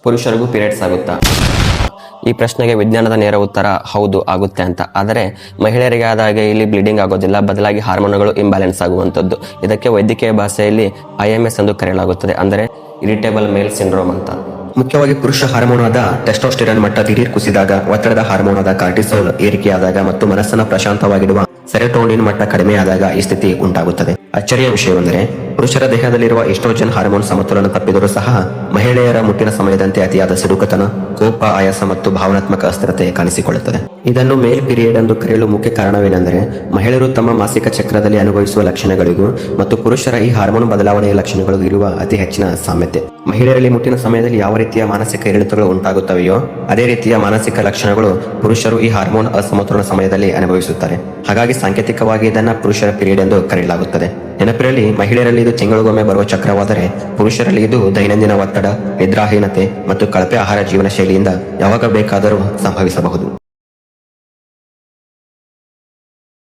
ಪುರುಷರಿಗೂ periods ಆಗುತ್ತಾ? ಈ ಪ್ರಶ್ನೆಗೆ ವಿಜ್ಞಾನದ ನೇರ ಉತ್ತರ ಹೌದು, ಆಗುತ್ತೆ ಅಂತ. ಆದರೆ ಮಹಿಳೆಯರಿಗೆ ಆದಾಗ ಇಲ್ಲಿ ಬ್ಲೀಡಿಂಗ್ ಆಗೋದಿಲ್ಲ, ಬದಲಾಗಿ ಹಾರ್ಮೋನುಗಳು ಇಂಬ್ಯಾಲೆನ್ಸ್ ಆಗುವಂಥದ್ದು. ಇದಕ್ಕೆ ವೈದ್ಯಕೀಯ ಭಾಷೆಯಲ್ಲಿ IMS ಎಂದು ಕರೆಯಲಾಗುತ್ತದೆ, ಅಂದರೆ ಇರಿಟೇಬಲ್ ಮೇಲ್ ಸಿಂಡ್ರೋಮ್ ಅಂತ. ಮುಖ್ಯವಾಗಿ ಪುರುಷ ಹಾರ್ಮೋನಾದ ಟೆಸ್ಟೋಸ್ಟೆರಾನ್ ಮಟ್ಟ ದಿಢೀರ್ ಕುಸಿದಾಗ, ಒತ್ತಡದ ಹಾರ್ಮೋನಾದ ಕಾರ್ಟಿಸೋಲ್ ಏರಿಕೆಯಾದಾಗ ಮತ್ತು ಮನಸ್ಸನ್ನು ಪ್ರಶಾಂತವಾಗಿಡುವ ಸೆರೆಟೋನಿನ್ ಮಟ್ಟ ಕಡಿಮೆಯಾದಾಗ ಈ ಸ್ಥಿತಿ ಉಂಟಾಗುತ್ತದೆ. ಅಚ್ಚರಿಯ ವಿಷಯವೆಂದರೆ ಪುರುಷರ ದೇಹದಲ್ಲಿರುವ ಈಸ್ಟ್ರೋಜನ್ ಹಾರ್ಮೋನ್ ಸಮತೋಲನ ತಪ್ಪಿದರೂ ಸಹ ಮಹಿಳೆಯರ ಮುಟ್ಟಿನ ಸಮಯದಂತೆ ಅತಿಯಾದ ಸಿಡುಕತನ, ಕೋಪ, ಆಯಾಸ ಮತ್ತು ಭಾವನಾತ್ಮಕ ಅಸ್ಥಿರತೆ ಕಾಣಿಸಿಕೊಳ್ಳುತ್ತದೆ. ಇದನ್ನು ಮೇಲ್ ಪೀರಿಯಡ್ ಎಂದು ಕರೆಯಲು ಮುಖ್ಯ ಕಾರಣವೇನೆಂದರೆ ಮಹಿಳೆಯರು ತಮ್ಮ ಮಾಸಿಕ ಚಕ್ರದಲ್ಲಿ ಅನುಭವಿಸುವ ಲಕ್ಷಣಗಳಿಗೂ ಮತ್ತು ಪುರುಷರ ಈ ಹಾರ್ಮೋನ್ ಬದಲಾವಣೆಯ ಲಕ್ಷಣಗಳಿಗೂ ಇರುವ ಅತಿ ಹೆಚ್ಚಿನ ಸಾಮ್ಯತೆ. ಮಹಿಳೆಯರಲ್ಲಿ ಮುಟ್ಟಿನ ಸಮಯದಲ್ಲಿ ಯಾವ ರೀತಿಯ ಮಾನಸಿಕ ಏರಿಳಿತಗಳು ಉಂಟಾಗುತ್ತವೆಯೋ ಅದೇ ರೀತಿಯ ಮಾನಸಿಕ ಲಕ್ಷಣಗಳು ಪುರುಷರು ಈ ಹಾರ್ಮೋನ್ ಅಸಮತೋಲನ ಸಮಯದಲ್ಲಿ ಅನುಭವಿಸುತ್ತಾರೆ. ಹಾಗಾಗಿ ಸಾಂಕೇತಿಕವಾಗಿ ಇದನ್ನ ಪುರುಷರ ಪೀರಿಯಡ್ ಎಂದು ಕರೆಯಲಾಗುತ್ತದೆ. ನೆನಪಿರಲಿ, ಮಹಿಳೆಯರಲ್ಲಿ ಇದು ತಿಂಗಳಿಗೊಮ್ಮೆ ಬರುವ ಚಕ್ರವಾದರೆ ಪುರುಷರಲ್ಲಿ ಇದು ದೈನಂದಿನ ಒತ್ತಡ, ನಿದ್ರಾಹೀನತೆ ಮತ್ತು ಕಳಪೆ ಆಹಾರ ಜೀವನ ಶೈಲಿಯಿಂದ ಯಾವಾಗ ಬೇಕಾದರೂ ಸಂಭವಿಸಬಹುದು.